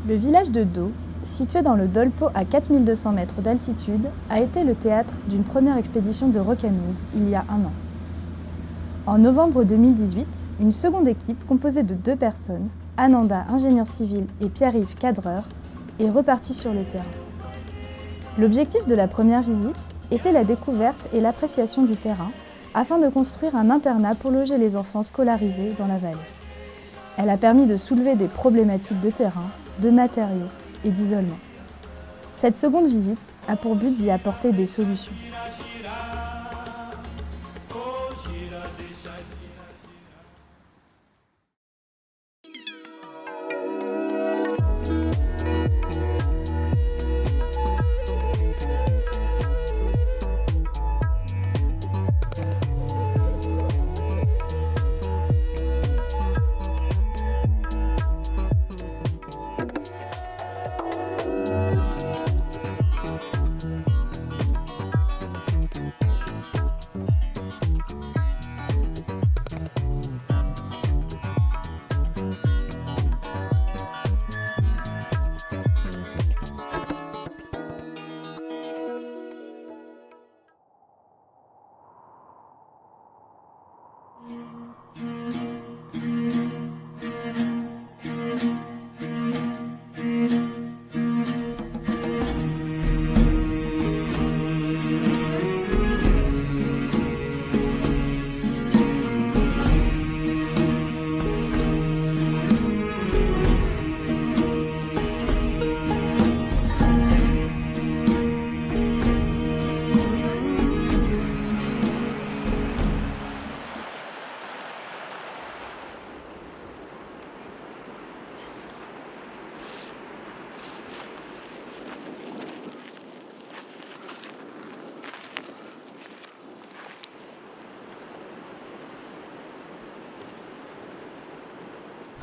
Le village de Do, situé dans le Dolpo à 4200 mètres d'altitude, a été le théâtre d'une première expédition de Rock'n'Wood il y a un an. En novembre 2018, une seconde équipe composée de 2 personnes, Ananda, ingénieur civil, et Pierre-Yves, cadreur, est repartie sur le terrain. L'objectif de la première visite était la découverte et l'appréciation du terrain afin de construire un internat pour loger les enfants scolarisés dans la vallée. Elle a permis de soulever des problématiques de terrain, de matériaux et d'isolement. Cette seconde visite a pour but d'y apporter des solutions.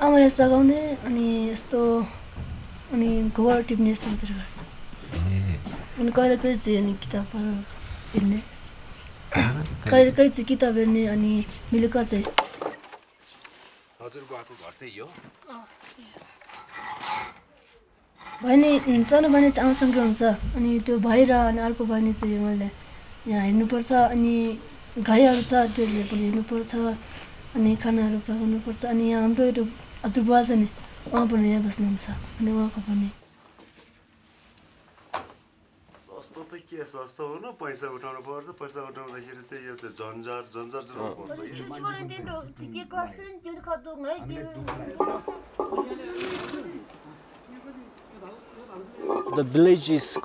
आमाले सघाउने अनि यस्तो अनि गोबर टिप्ने यस्तो मात्र गर्छ अनि कहिले कहिले चाहिँ अनि किताबहरू हेर्ने कहिले कहिले चाहिँ किताब हेर्ने अनि बेलुका चाहिँ हजुरको आएको घर चाहिँ यो बहिनी सानो बहिनी चाहिँ आमासँगै हुन्छ अनि त्यो भएर अनि अर्को बहिनी चाहिँ मैले यहाँ हेर्नुपर्छ अनि गाईहरू छ त्यसले पनि हेर्नुपर्छ अनि खानाहरू पकाउनुपर्छ अनि यहाँ हाम्रो एउटा हजुरबुवा छ नि उहाँ पनि यहाँ बस्नुहुन्छ अनि उहाँको पनि सस्तो त के सस्तो हो न पैसा उठाउनु पर्छ पैसा उठाउँदाखेरि चाहिँ यो त झन्झट पर्छ The village is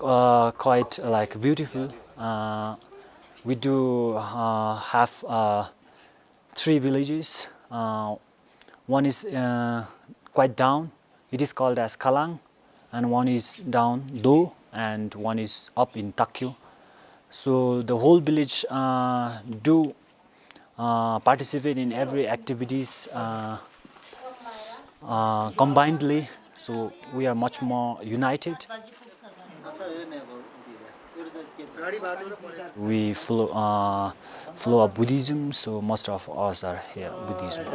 quite like beautiful. We do have 3 villages. One is quite down. It is called as Kalang, and one is down Do, and one is up in Takyu. So the whole village do participate in every activities combinedly. So we are much more united. We follow Buddhism, so most of us are here Buddhism.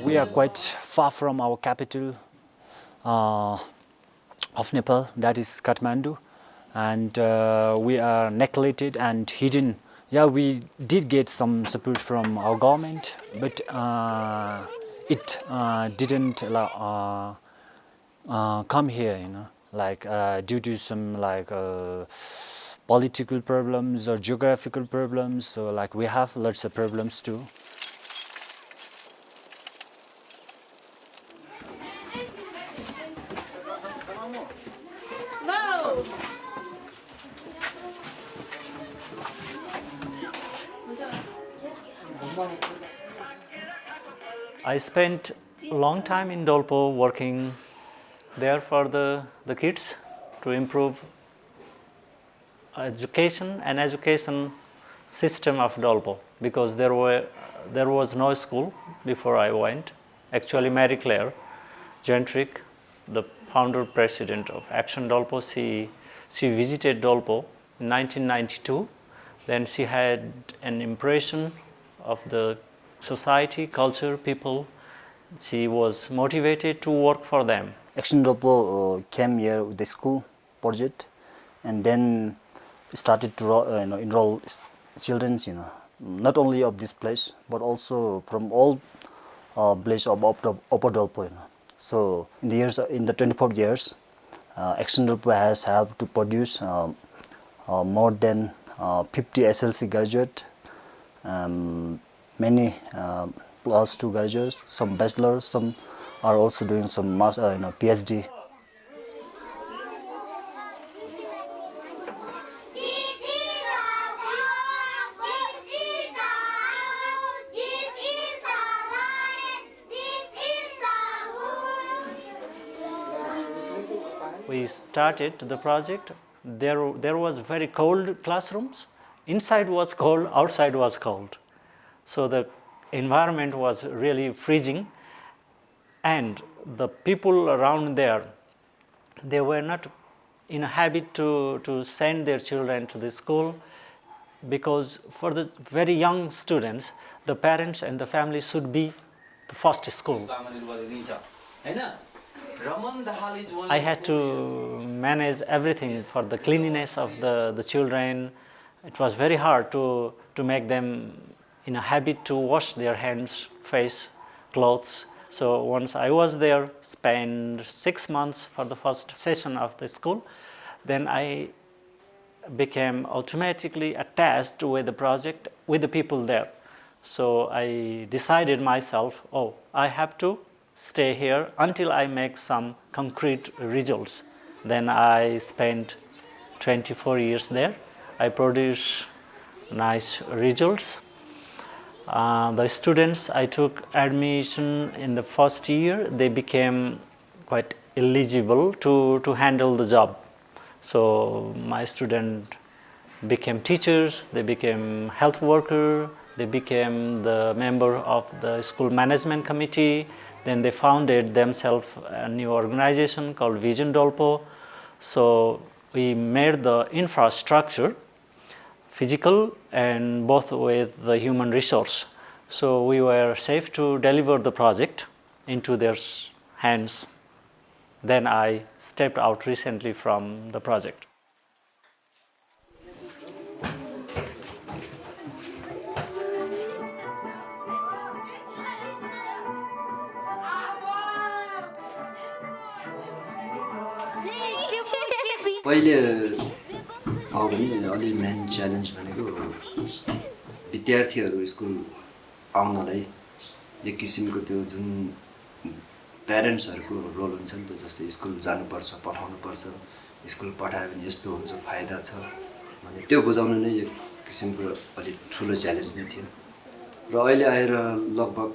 We are quite far from our capital of Nepal, that is Kathmandu, and we are neglected and hidden. Yeah, we did get some support from our government, but it didn't come here, you know, like due to some like political problems or geographical problems. So like we have lots of problems too. I spent a long time in Dolpo working there for the kids to improve education and education system of Dolpo, because there was no school before I went. Actually, Mary Claire Gentrick, the founder president of Action Dolpo, she visited Dolpo in 1992. Then she had an impression of the society, culture, people. She was motivated to work for them. Action Dolpo came here with the school project, and then started to enroll children, not only of this place but also from all place of Upper Dolpo. So in the 24 years, Action Dolpo has helped to produce more than 50 SLC graduate, many plus 2 graduates, some bachelors, some are also doing some PhD. We started the project. There was very cold classrooms. Inside was cold, outside was cold. So the environment was really freezing, and the people around there, they were not in a habit to send their children to the school, because for the very young students, the parents and the family should be the first school. I had to manage everything for the cleanliness of the children. It was very hard to make them in a habit to wash their hands, face, clothes. So once I was there, spent 6 months for the first session of the school, then I became automatically attached with the project, with the people there. So I decided myself, I have to stay here until I make some concrete results. Then I spent 24 years there. I produced nice results. The students I took admission in the first year, they became quite eligible to handle the job. So my students became teachers, they became health worker, they became the member of the school management committee. Then they founded themselves a new organization called Vision Dolpo. So we made the infrastructure physical and both with the human resource. So we were safe to deliver the project into their hands. Then I stepped out recently from the project. पहिले हो भने अलि main challenge भनेको विद्यार्थीहरू school आउनलाई एक किसिमको त्यो जुन प्यारेन्ट्सहरूको role हुन्छ नि त, जस्तै स्कुल जानुपर्छ, पठाउनुपर्छ, स्कुल पठायो भने यस्तो हुन्छ, फाइदा छ भने त्यो बुझाउन नै एक किसिमको अलि ठुलो च्यालेन्ज नै थियो। र अहिले आएर लगभग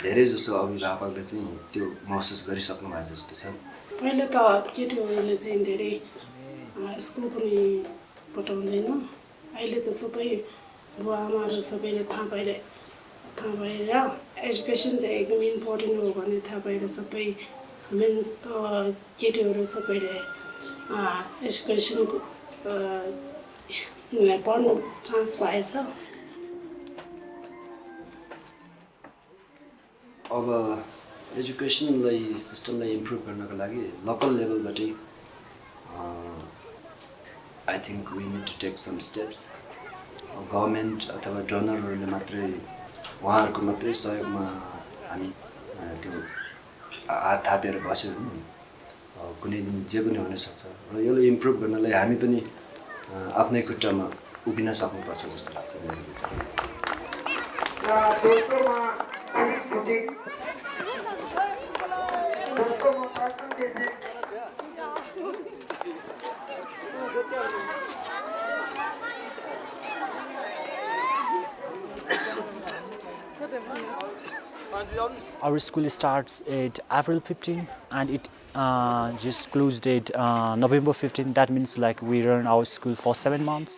धेरै जसो अभिभावकले चाहिँ त्यो महसुस गरिसक्नु भएको जस्तो छ। पहिले त केटीहरूले चाहिँ धेरै स्कुल पनि पठाउँदैन। अहिले त सबै बुवा आमाहरू सबैले थाहा भएर एजुकेसन चाहिँ एकदम इम्पोर्टेन्ट हो भन्ने थाहा भएर सबै मिन्स केटीहरू सबैले एजुकेसनको पढ्नु चान्स पाएछ। अब एजुकेसनलाई सिस्टमलाई इम्प्रुभ गर्नको लागि लोकल लेभलबाटै I think we need to take some steps. Government अथवा डोनरहरूले मात्रै उहाँहरूको मात्रै सहयोगमा हामी त्यो हात थापेर बस्यो भने कुनै दिन जे पनि हुनसक्छ। र यसलाई इम्प्रुभ गर्नलाई हामी पनि आफ्नै खुट्टामा उभिन सक्नुपर्छ जस्तो लाग्छ मेरो विचारमा। Our school starts at April 15 and it just closed at November 15. That means like we run our school for 7 months.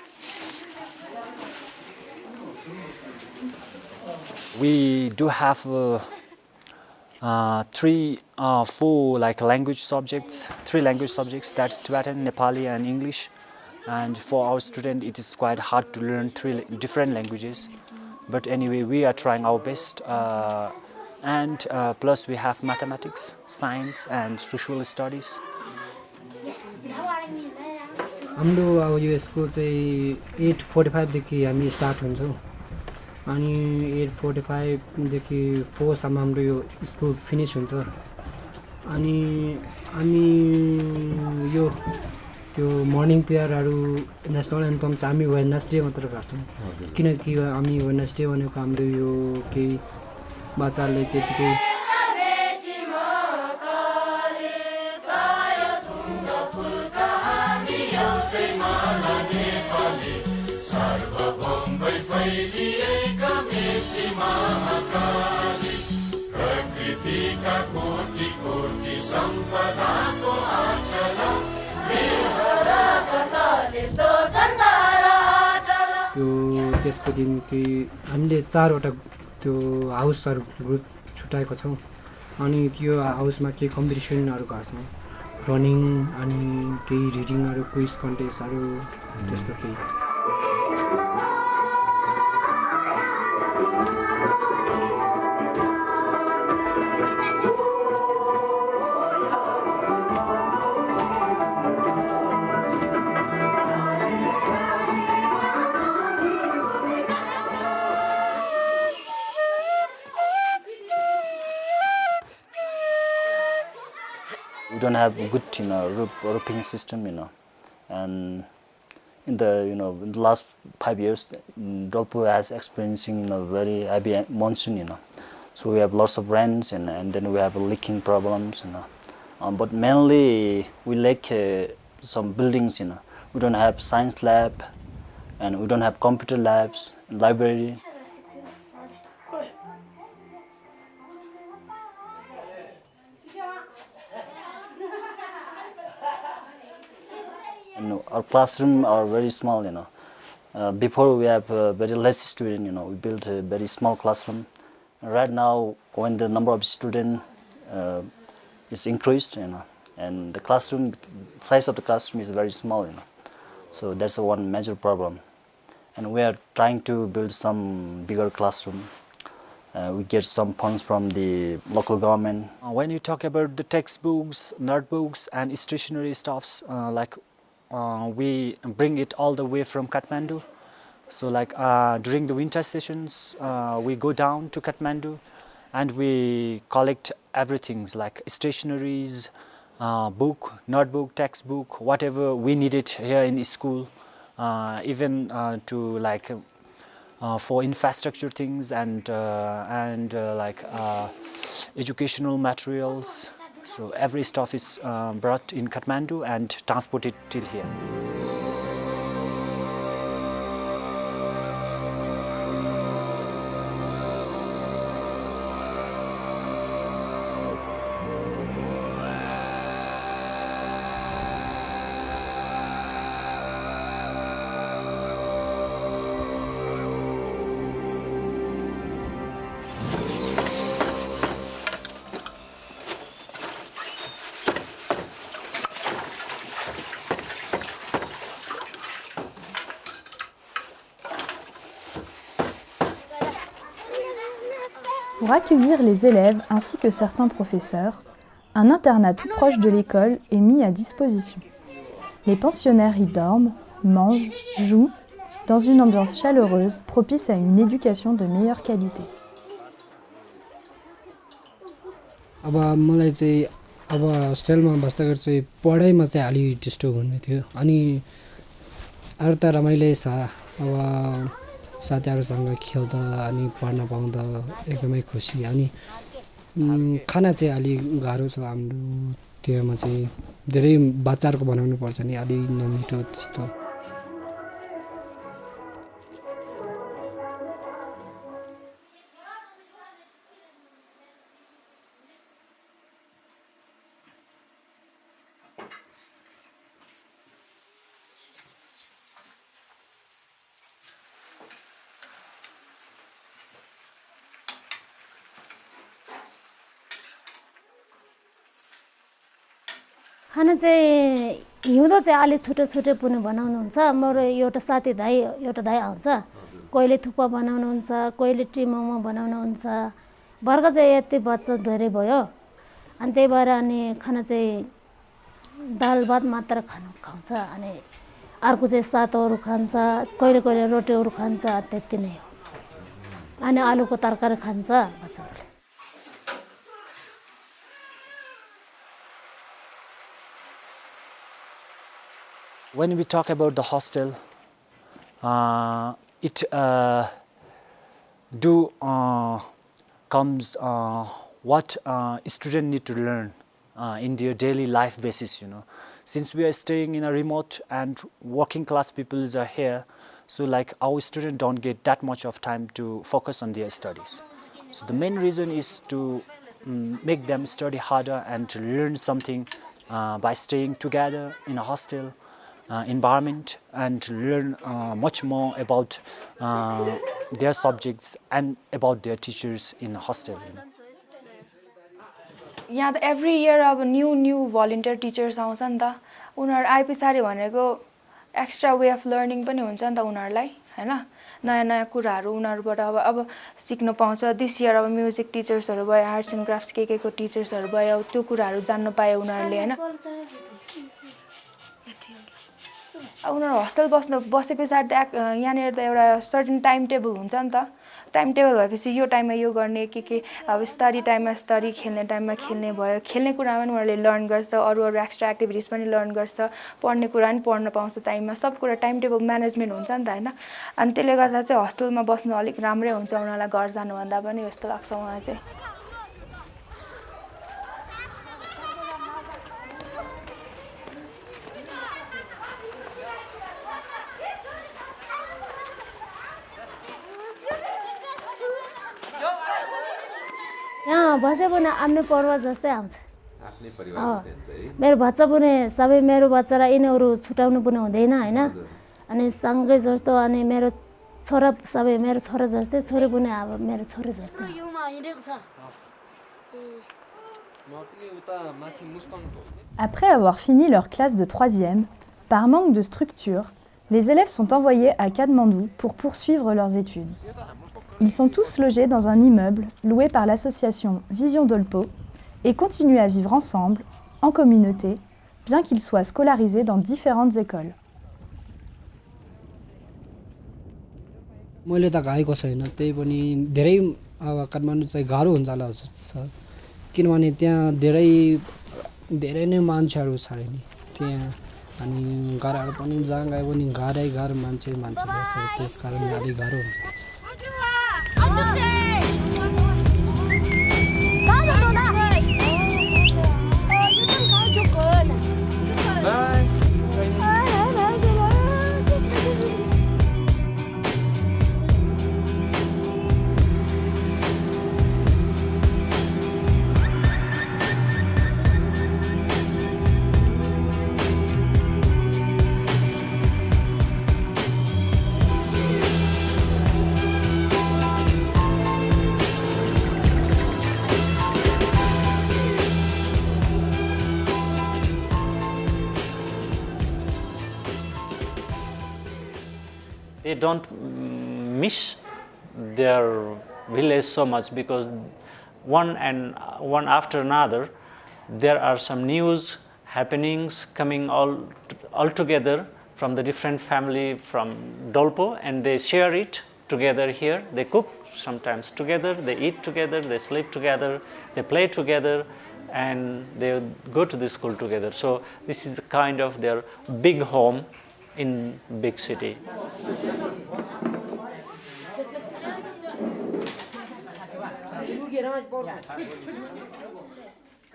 We do have 4 like language subjects, 3 language subjects, that's Tibetan, Nepali and English. And for our student it is quite hard to learn 3 different languages. But anyway, we are trying our best. And plus we have mathematics, science and social studies. हाम्रो अब यो school चाहिँ 8:45 देखि हामी start हुन्छौँ अनि 8:45 देखि 4 सम्म हाम्रो यो स्कुल फिनिश हुन्छ अनि हामी यो त्यो मर्निङ प्रेयरहरू नेसनल एन्थम चाहिँ हामी वेडनेसडे मात्र गर्छौँ किनकि हामी वेडनेसडे भनेको हाम्रो यो केही बच्चाहरूले त्यतिकै त्यो त्यसको दिन कि हामीले 4वटा त्यो हाउसहरू ग्रुप छुट्याएको छौँ अनि त्यो हाउसमा केही कम्पिटिसनहरू गर्छौँ रनिङ अनि केही रिडिङहरू क्विज कन्टेस्टहरू त्यस्तो केही We don't have a good, roofing system, and in the, in the last 5 years, Dolpo has experiencing, very heavy monsoon, so we have lots of rains and then we have leaking problems, but mainly we lack some buildings, we don't have science lab, and we don't have computer labs, library. Our classroom are very small, before we have very less student, we built a very small classroom. Right now, when the number of students is increased, and the classroom size of the classroom is very small, so that's one major problem. And we are trying to build some bigger classroom. We get some funds from the local government. When you talk about the textbooks, notebooks and stationery stuffs, we bring it all the way from Kathmandu. So during the winter sessions, we go down to Kathmandu and we collect everything like stationeries, book, notebook, textbook, whatever we needed here in school, even to for infrastructure things and educational materials. So every stuff is brought in Kathmandu and transported till here. Pour accueillir les élèves ainsi que certains professeurs, un internat tout proche de l'école est mis à disposition. Les pensionnaires y dorment, mangent, jouent, dans une ambiance chaleureuse propice à une éducation de meilleure qualité. अब मलाई चाहिँ अब होस्टेलमा बस्दाखेरि चाहिँ पढाइमा चाहिँ अलि डिस्टर्ब हुने थियो अनि अरू त रमाइलो छ अब साथीहरूसँग खेल्दा अनि पढ्न पाउँदा एकदमै खुसी अनि खाना चाहिँ अलि गाह्रो छ हाम्रो त्योमा चाहिँ धेरै बच्चाहरूको बनाउनु पर्छ नि अलि नमिठो त्यस्तो खाना चाहिँ हिउँदो चाहिँ अलि छुटो छुटो पनि बनाउनुहुन्छ मेरो एउटा साथी एउटा दाइ आउँछ कोहीले थुक्पा बनाउनुहुन्छ कोहीले टिमोमो बनाउनुहुन्छ वर्ग चाहिँ यति बच्चा धेरै भयो अनि त्यही भएर अनि खाना चाहिँ दाल भात मात्र खान्छ अनि अर्को चाहिँ सातोहरू खान्छ कहिले कहिले रोटीहरू खान्छ त्यति नै हो अनि आलुको तरकारी खान्छ बच्चाहरूले When we talk about the hostel, it comes what students need to learn in their daily life basis. You know, since we are staying in a remote and working class people are here, so like our students don't get that much of time to focus on their studies. So the main reason is to make them study harder and to learn something by staying together in a hostel. Environment and to learn much more about their subjects and about their teachers in hostel. यहाँ त every year अब new volunteer teachers आउँछ नि त उनीहरू आए पछाडि भनेको एक्स्ट्रा वे अफ लर्निङ पनि हुन्छ नि त उनीहरूलाई हैन नयाँ नयाँ कुराहरू उनीहरूबाट अब सिक्न पाउँछ दिस इयर अब म्युजिक टिचर्सहरू भयो आर्ट्स एन्ड क्राफ्ट्स के को टिचर्सहरू भयो त्यो कुराहरू जान्न पाए उनीहरूले हैन उनीहरू हस्टेल बसे पछाडि त यहाँनिर त एउटा सर्टेन टाइम टेबल हुन्छ नि त टाइम टेबल भएपछि यो टाइममा यो गर्ने के अब स्टडी टाइममा स्टडी खेल्ने टाइममा खेल्ने भयो खेल्ने कुरामा पनि उनीहरूले लर्न गर्छ अरू एक्स्ट्रा एक्टिभिटिज पनि लर्न गर्छ पढ्ने कुरा पनि पढ्न पाउँछ टाइममा सब कुरा टाइम टेबल म्यानेजमेन्ट हुन्छ नि त हैन अनि त्यसले गर्दा चाहिँ हस्टेलमा बस्नु अलिक राम्रै हुन्छ उनीहरूलाई घर जानुभन्दा पनि जस्तो लाग्छ मलाई चाहिँ यहाँ बसे पनि आफ्नो परिवार जस्तै आउँछ मेरो बच्चा पनि सबै मेरो बच्चा र यिनीहरू छुटाउनु पनि हुँदैन हैन अनि सँगै जस्तो अनि मेरो छोरा सबै मेरो छोरा जस्तै छोरी पनि अब मेरो छोरी जस्तै Après avoir fini leur classe de 3e, par manque de structure, les élèves sont envoyés à Katmandou pour poursuivre leurs études. Ils sont tous logés dans un immeuble loué par l'association Vision Dolpo et continuent à vivre ensemble, en communauté, bien qu'ils soient scolarisés dans différentes écoles. मैले त गएको छैन त्यही पनि धेरै अब काठमाडौँ चाहिँ गाह्रो हुन्छ होला जस्तो छ किनभने त्यहाँ धेरै नै मान्छेहरू छ नि त्यहाँ अनि गाह्रो पनि जहाँ गए पनि गाह्रो मान्छे भेट्छ त्यसकारणले अलि गाह्रो हुन्छ They don't miss their village so much because one after another there are some news happenings coming all together from the different family from Dolpo and they share it together here. They cook sometimes together, they eat together, they sleep together, they play together and they go to the school together. So this is kind of their big home in big city.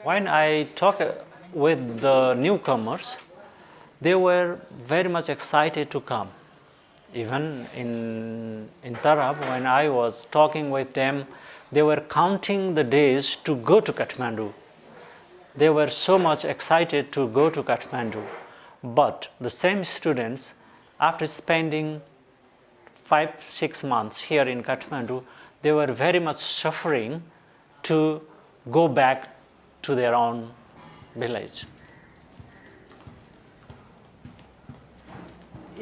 When I talk with the newcomers, they were very much excited to come. Even in Tarab, when I was talking with them, they were counting the days to go to Kathmandu. They were so much excited to go to Kathmandu. But the same students, after spending 5-6 months here in Kathmandu, they were very much suffering to go back to their own village.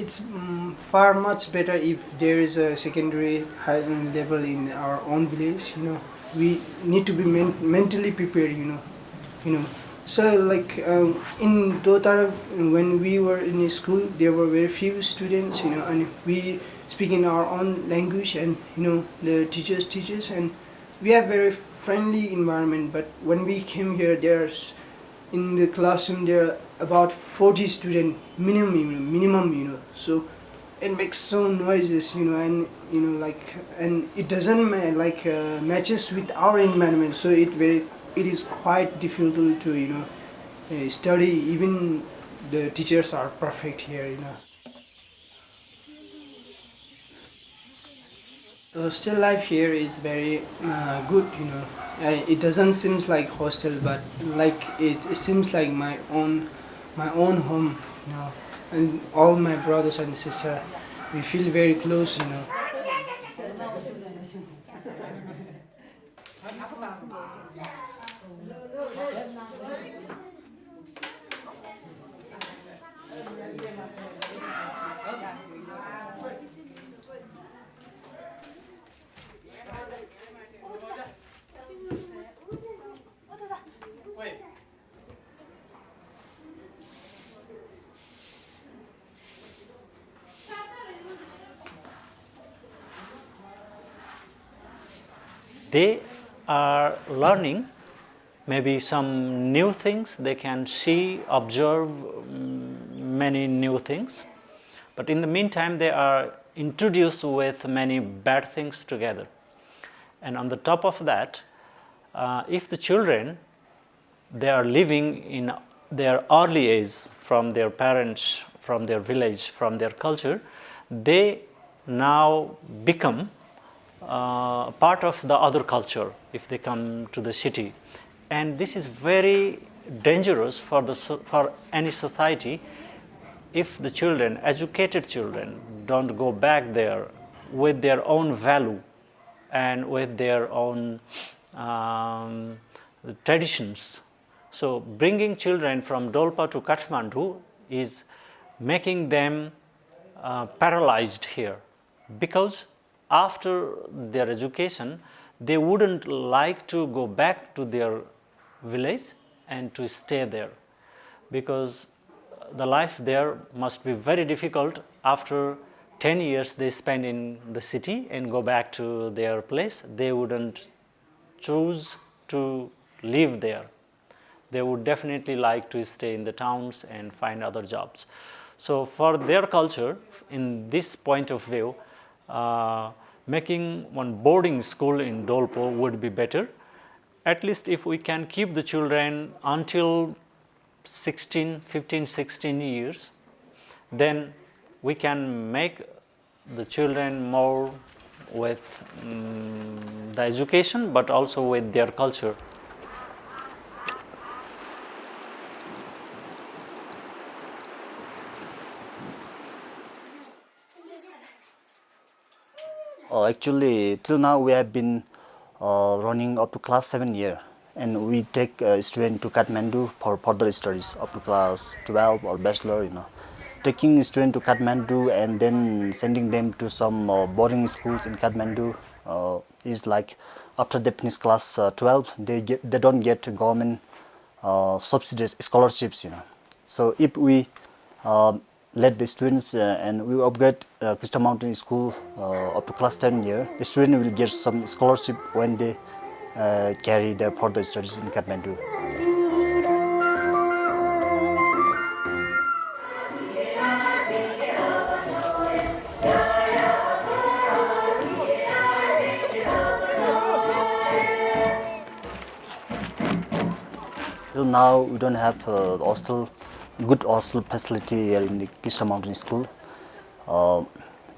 it's far much better if there is a secondary high level in our own village. We need to be mentally prepared. So like in Dotara, when we were in school, there were very few students. And we speak in our own language, and the teachers, and we have very friendly environment. But when we came here, there's in the classroom there are about 40 students minimum. So it makes so noises, and and it doesn't matches with our environment. So it is quite difficult to study. Even the teachers are perfect here. The hostel life here is very good. It doesn't seem like hostel, but like it seems like my own home. And all my brothers and sisters, we feel very close. They are learning maybe some new things. They can see, observe many new things. But in the meantime, they are introduced with many bad things together. And on the top of that, if the children, they are living in their early age from their parents, from their village, from their culture, they now become part of the other culture if they come to the city. And this is very dangerous for any society if the children, educated children, don't go back there with their own value and with their own traditions. So bringing children from Dolpo to Kathmandu is making them paralyzed here, because after their education, they wouldn't like to go back to their village and to stay there, because the life there must be very difficult. After 10 years they spend in the city and go back to their place, they wouldn't choose to live there. They would definitely like to stay in the towns and find other jobs. So for their culture, in this point of view, making one boarding school in Dolpo would be better. At least if we can keep the children until 15, 16 years, then we can make the children more with the education, but also with their culture. Actually, till now we have been running up to class 7 year, and we take student to Kathmandu for further studies up to class 12 or bachelor. Taking student to Kathmandu and then sending them to some boarding schools in Kathmandu is like after they finish class 12, they don't get government subsidies, scholarships. So if we let the students and we upgrade Crystal Mountain School up to class 10 year, the student will get some scholarship when they carry their further studies in Kathmandu. Till now, we don't have good hostel facility here in the Crystal Mountain School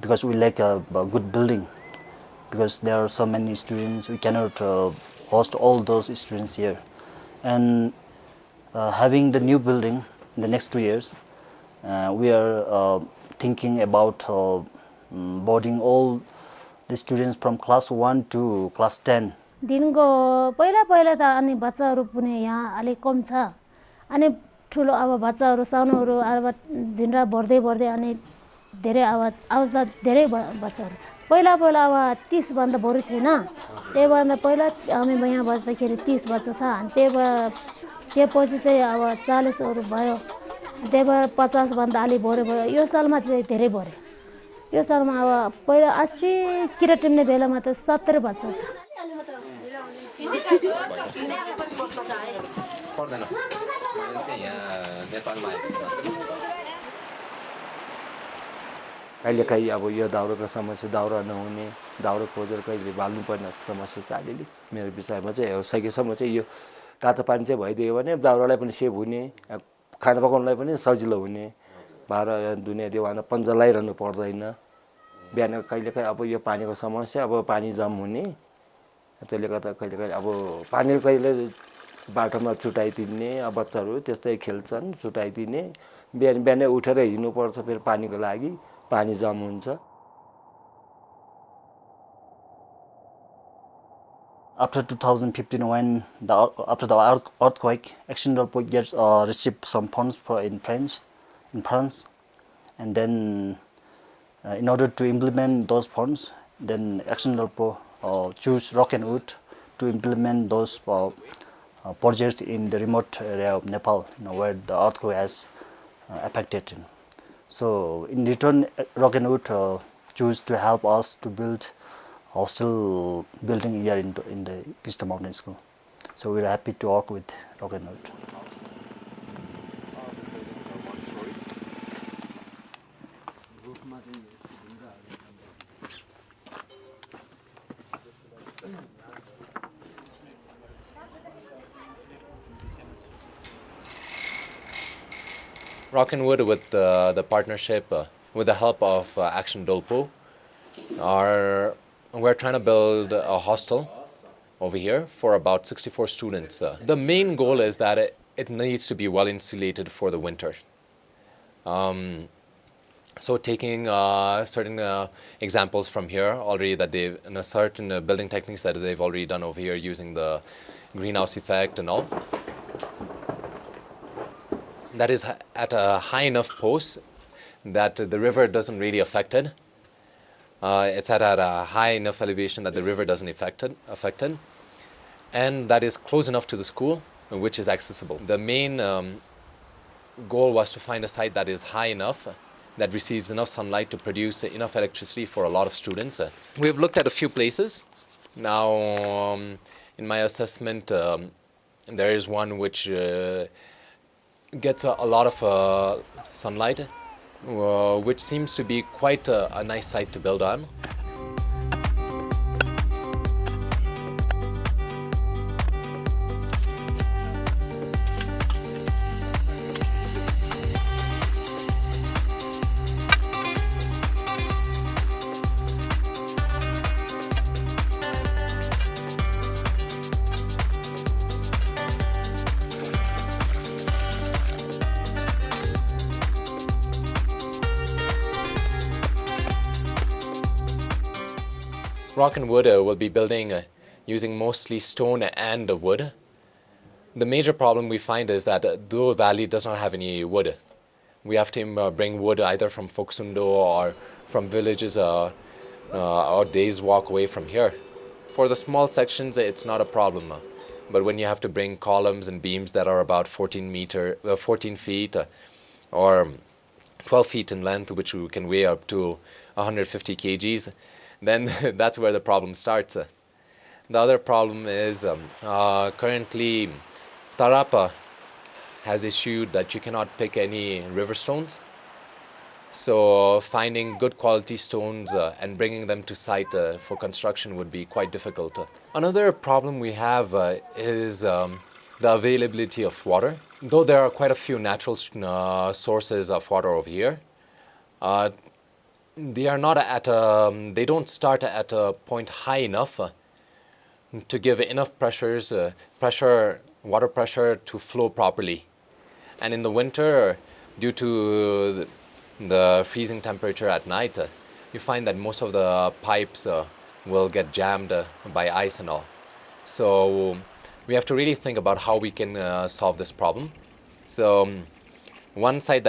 because we lack a good building. Because there are so many students, we cannot host all those students here. And having the new building in the next 2 years, we are thinking about boarding all the students from class 1 to class 10. दिनको पहिला पहिला त अनि बच्चाहरु पनि यहाँ अलि कम छ अनि ठुलो अब बच्चाहरु सानोहरु अब जिन्रा बढ्दै अनि धेरै अवस्था धेरै बच्चाहरू छ पहिला अब 30 भन्दा बढी छैन त्यहीभन्दा पहिला हामी यहाँ बस्दाखेरि 30 बच्चा छ अनि त्यसपछि चाहिँ अब 40हरू भयो त्यहीबाट 50 भन्दा अलि बढी भयो यो सालमा चाहिँ धेरै बढ्यो यो सालमा अब पहिला अस्ति किरा टिप्ने बेलामा त 70 बच्चा छ पर्दैन मैले चाहिँ यहाँ नेपालमा आएको छु कहिलेकाहीँ अब यो दाउराको समस्या दाउरा नहुने दाउरा खोजेर कहिले बाल्नुपर्ने समस्या चाहिँ अलिअलि मेरो विषयमा चाहिँ सकेसम्म चाहिँ यो तातो पानी चाहिँ भइदियो भने दाउरालाई पनि सेभ हुने खाना पकाउनलाई पनि सजिलो हुने भाँडा दुनियाँ देवाना पन्जा लगाइरहनु पर्दैन बिहान कहिलेकाहीँ अब यो पानीको समस्या अब पानी जम हुने त्यसले गर्दा कहिलेकाहीँ अब पानी कहिले बाटोमा छुट्याइदिने अब बच्चाहरू त्यस्तै खेल्छन् छुट्याइदिने बिहान बिहानै उठेर हिँड्नुपर्छ फेरि पानीको लागि पानी जम हुन्छ After 2015, when after the earthquake, Action Dolpo received some funds in France, and then in order to implement those funds, then Action Dolpo choose rock and wood to implement those projects in the remote area of Nepal, where the earthquake has affected. So in return, rock and wood choose to help us to build hostel building here in the Eastern Mountain School. So we're happy to work with rock and wood. Rock and Wood with the partnership, with the help of Action Dolpo, we're trying to build a hostel over here for about 64 students. The main goal is that it needs to be well insulated for the winter. So taking certain examples from here already that they've, certain building techniques that they've already done over here using the greenhouse effect and all. That is at a high enough post that the river doesn't really affect it. It's at a high enough elevation that the river doesn't affect it. And that is close enough to the school, which is accessible. The main goal was to find a site that is high enough, that receives enough sunlight to produce enough electricity for a lot of students. We've looked at a few places. Now, in my assessment, there is one which gets a lot of sunlight, which seems to be quite a nice site to build on. Rock and Wood will be building using mostly stone and wood. The major problem we find is that Duo Valley does not have any wood. We have to bring wood either from Foksundo or from villages or days walk away from here. For the small sections, it's not a problem. But when you have to bring columns and beams that are about 14 feet or 12 feet in length, which can weigh up to 150 kgs, then that's where the problem starts. The other problem is currently Tarapa has issued that you cannot pick any river stones. So finding good quality stones and bringing them to site for construction would be quite difficult. Another problem we have is the availability of water. Though there are quite a few natural sources of water over here, they are not at they don't start at a point high enough to give enough water pressure to flow properly. And in the winter, due to the freezing temperature at night, you find that most of the pipes will get jammed by ice and all. So we have to really think about how we can solve this problem. So one source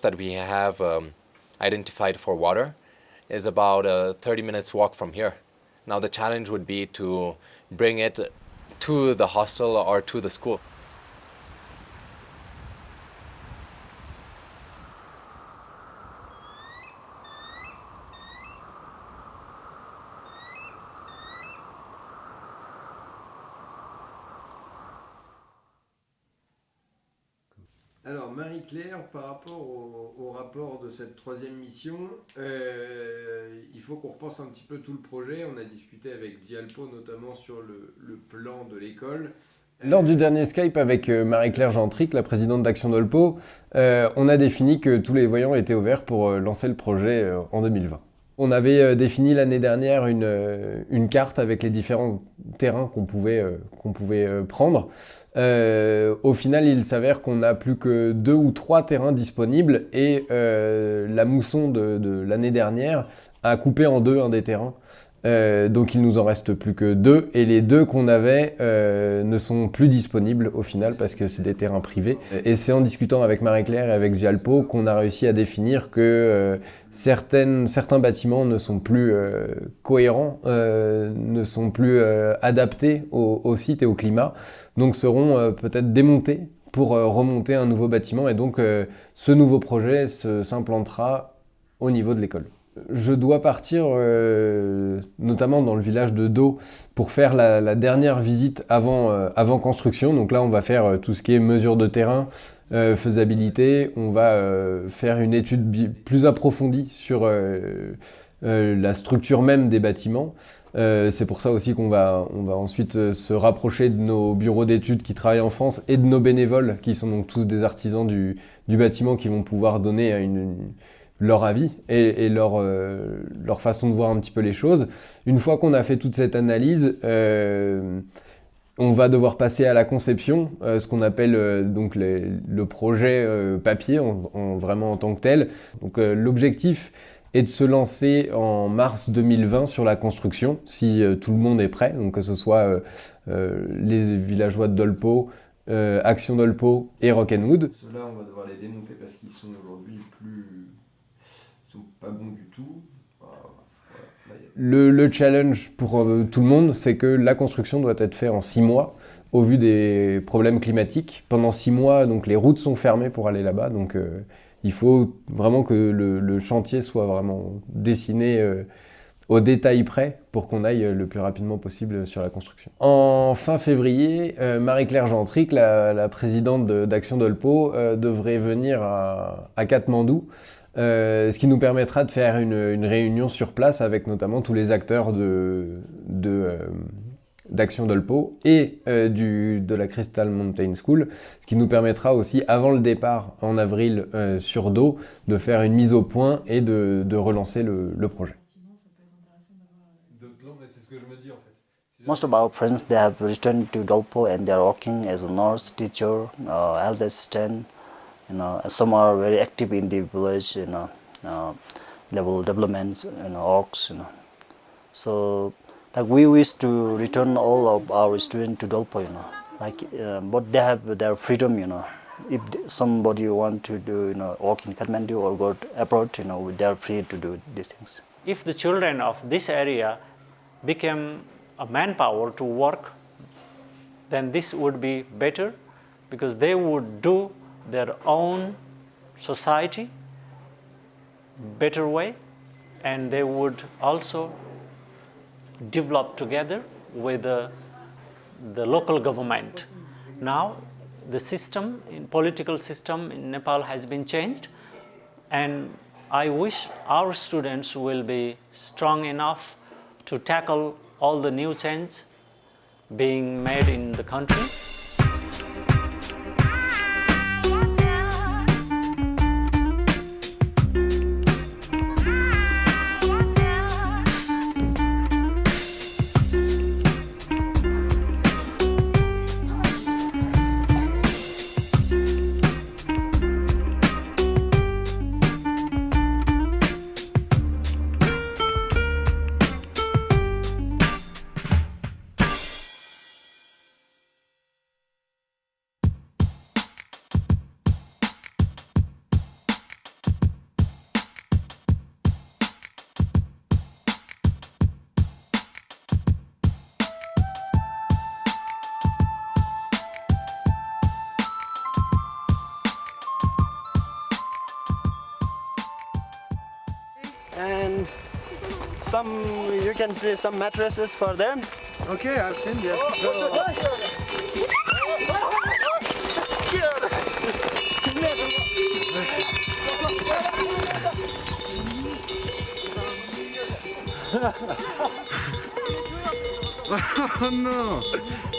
that we have identified for water is about a 30 minutes walk from here. Now the challenge would be to bring it to the hostel or to the school. Alors Marie-Claire, par rapport au rapport de cette troisième mission, il faut qu'on repense un petit peu tout le projet. On a discuté avec Dolpo notamment sur le plan de l'école. Lors du dernier Skype avec Marie-Claire Gentric, la présidente d'Action Dolpo, on a défini que tous les voyants étaient ouverts pour lancer le projet en 2020. On avait défini l'année dernière une carte avec les différents terrains qu'on pouvait prendre. Au final, il s'avère qu'on n'a plus que 2 ou 3 terrains disponibles et la mousson de l'année dernière a coupé en 2 un des terrains. Donc il nous en reste plus que 2 et les 2 qu'on avait ne sont plus disponibles au final parce que c'est des terrains privés. Et c'est en discutant avec Marie-Claire et avec Dolpo qu'on a réussi à définir que certains bâtiments ne sont plus cohérents, ne sont plus adaptés au site et au climat, donc seront peut-être démontés pour remonter un nouveau bâtiment et donc ce nouveau projet s'implantera au niveau de l'école. Je dois partir notamment dans le village de Do pour faire la dernière visite avant construction. Donc là, on va faire tout ce qui est mesure de terrain, faisabilité. On va faire une étude plus approfondie sur la structure même des bâtiments. C'est pour ça aussi qu'on va ensuite se rapprocher de nos bureaux d'études qui travaillent en France et de nos bénévoles qui sont donc tous des artisans du bâtiment qui vont pouvoir donner leur avis et leur façon de voir un petit peu les choses. Une fois qu'on a fait toute cette analyse, on va devoir passer à la conception, ce qu'on appelle donc le projet papier, vraiment en tant que tel. Donc l'objectif est de se lancer en mars 2020 sur la construction, si tout le monde est prêt, donc que ce soit les villageois de Dolpo, Action Dolpo et Rock'n'Wood. Ceux-là, on va devoir les démonter parce qu'ils sont aujourd'hui sont pas bons du tout. Le challenge pour tout le monde, c'est que la construction doit être faite en 6 mois, au vu des problèmes climatiques. Pendant 6 mois, donc, les routes sont fermées pour aller là-bas, donc il faut vraiment que le chantier soit vraiment dessiné au détail près pour qu'on aille le plus rapidement possible sur la construction. En fin février, Marie-Claire Gentric, la présidente d'Action Dolpo, devrait venir à Katmandou, ce qui nous permettra de faire une réunion sur place avec notamment tous les acteurs d'Action Dolpo et de la Crystal Mountain School, ce qui nous permettra aussi, avant le départ en avril sur Do, de faire une mise au point et de relancer le projet. Most of our friends, they have returned to Dolpo and they are working as a nurse, teacher, health assistant. Some are very active in the village, level development, orgs, So, like we wish to return all of our students to Dolpo, but they have their freedom, If somebody want to do, work in Kathmandu or go abroad, they are free to do these things. If the children of this area became a manpower to work, then this would be better because they would do their own society better way and they would also develop together with the local government. Now the political system in Nepal has been changed and I wish our students will be strong enough to tackle all the new change being made in the country. some, you can see some mattresses for them. Okay, I've seen this. Oh no!